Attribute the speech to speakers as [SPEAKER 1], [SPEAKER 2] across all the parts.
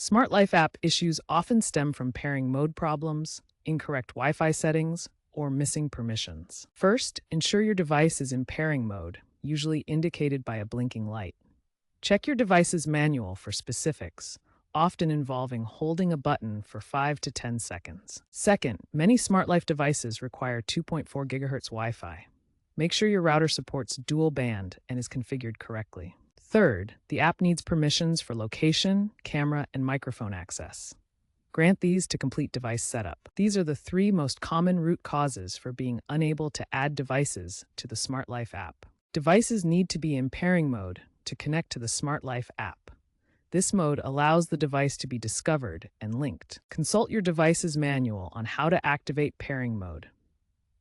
[SPEAKER 1] Smart Life app issues often stem from pairing mode problems, incorrect Wi-Fi settings, or missing permissions. First, ensure your device is in pairing mode, usually indicated by a blinking light. Check your device's manual for specifics, often involving holding a button for 5 to 10 seconds. Second, many Smart Life devices require 2.4 GHz Wi-Fi. Make sure your router supports dual band and is configured correctly. Third, the app needs permissions for location, camera, and microphone access. Grant these to complete device setup. These are the three most common root causes for being unable to add devices to the Smart Life app. Devices need to be in pairing mode to connect to the Smart Life app. This mode allows the device to be discovered and linked. Consult your device's manual on how to activate pairing mode.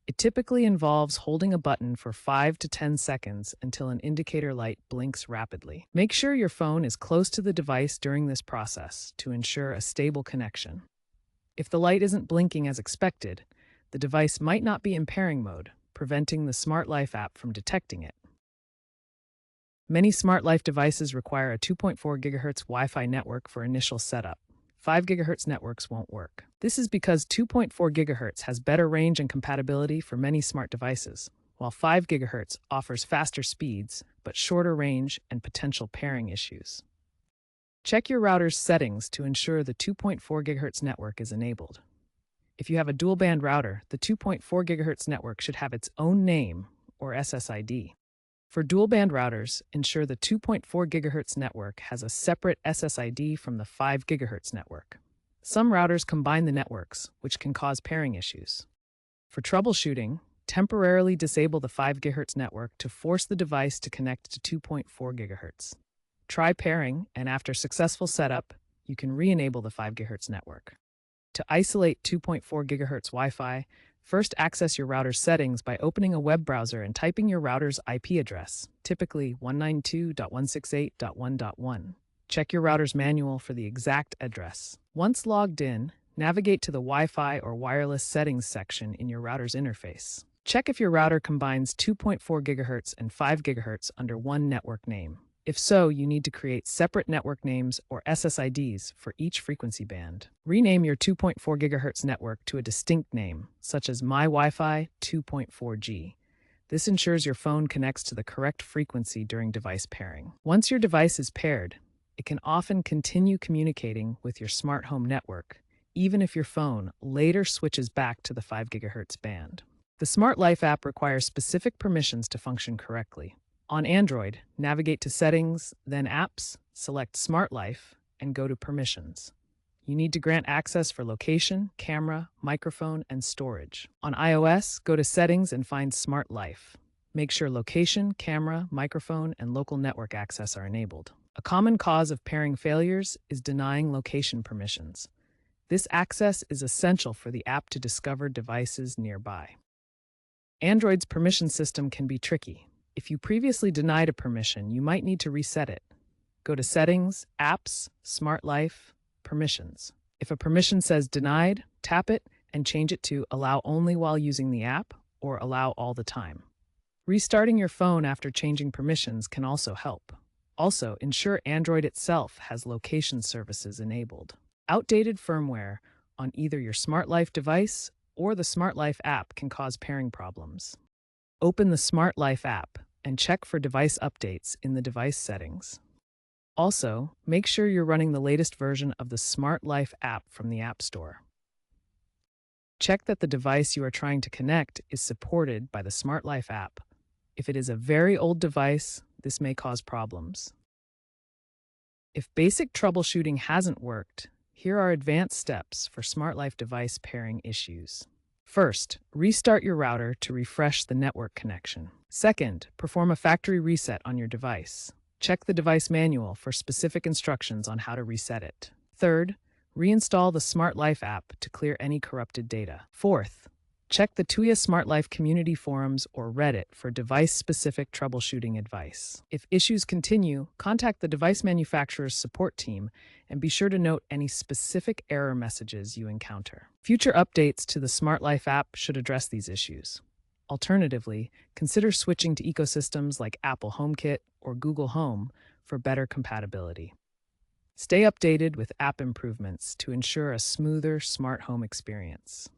[SPEAKER 1] It typically involves holding a button for 5 to 10 seconds until an indicator light blinks rapidly. Make sure your phone is close to the device during this process to ensure a stable connection. If the light isn't blinking as expected, the device might not be in pairing mode, preventing the Smart Life app from detecting it. Many Smart Life devices require a 2.4 GHz Wi-Fi network for initial setup. 5 GHz networks won't work. This is because 2.4 GHz has better range and compatibility for many smart devices, while 5 GHz offers faster speeds but shorter range and potential pairing issues. Check your router's settings to ensure the 2.4 GHz network is enabled. If you have a dual-band router, the 2.4 GHz network should have its own name, or SSID. For dual-band routers, ensure the 2.4 GHz network has a separate SSID from the 5 GHz network. Some routers combine the networks, which can cause pairing issues. For troubleshooting, temporarily disable the 5 GHz network to force the device to connect to 2.4 GHz. Try pairing, and after successful setup, you can re-enable the 5 GHz network. To isolate 2.4 GHz Wi-Fi, first access your router's settings by opening a web browser and typing your router's IP address, typically 192.168.1.1. Check your router's manual for the exact address. Once logged in, navigate to the Wi-Fi or wireless settings section in your router's interface. Check if your router combines 2.4 GHz and 5 GHz under one network name. If so, you need to create separate network names or SSIDs for each frequency band. Rename your 2.4 GHz network to a distinct name, such as My Wi-Fi 2.4G. This ensures your phone connects to the correct frequency during device pairing. Once your device is paired, it can often continue communicating with your smart home network, even if your phone later switches back to the 5 GHz band. The Smart Life app requires specific permissions to function correctly. On Android, navigate to Settings, then Apps, select Smart Life, and go to Permissions. You need to grant access for location, camera, microphone, and storage. On iOS, go to Settings and find Smart Life. Make sure location, camera, microphone, and local network access are enabled. A common cause of pairing failures is denying location permissions. This access is essential for the app to discover devices nearby. Android's permission system can be tricky. If you previously denied a permission, you might need to reset it. Go to Settings, Apps, Smart Life, Permissions. If a permission says denied, tap it and change it to Allow only while using the app or Allow all the time. Restarting your phone after changing permissions can also help. Also, ensure Android itself has location services enabled. Outdated firmware on either your Smart Life device or the Smart Life app can cause pairing problems. Open the Smart Life app and check for device updates in the device settings. Also, make sure you're running the latest version of the Smart Life app from the App Store. Check that the device you are trying to connect is supported by the Smart Life app. If it is a very old device, this may cause problems. If basic troubleshooting hasn't worked, here are advanced steps for Smart Life device pairing issues. First, restart your router to refresh the network connection. Second, perform a factory reset on your device. Check the device manual for specific instructions on how to reset it. Third, reinstall the Smart Life app to clear any corrupted data. Fourth, check the Tuya Smart Life community forums or Reddit for device-specific troubleshooting advice. If issues continue, contact the device manufacturer's support team and be sure to note any specific error messages you encounter. Future updates to the Smart Life app should address these issues. Alternatively, consider switching to ecosystems like Apple HomeKit or Google Home for better compatibility. Stay updated with app improvements to ensure a smoother smart home experience.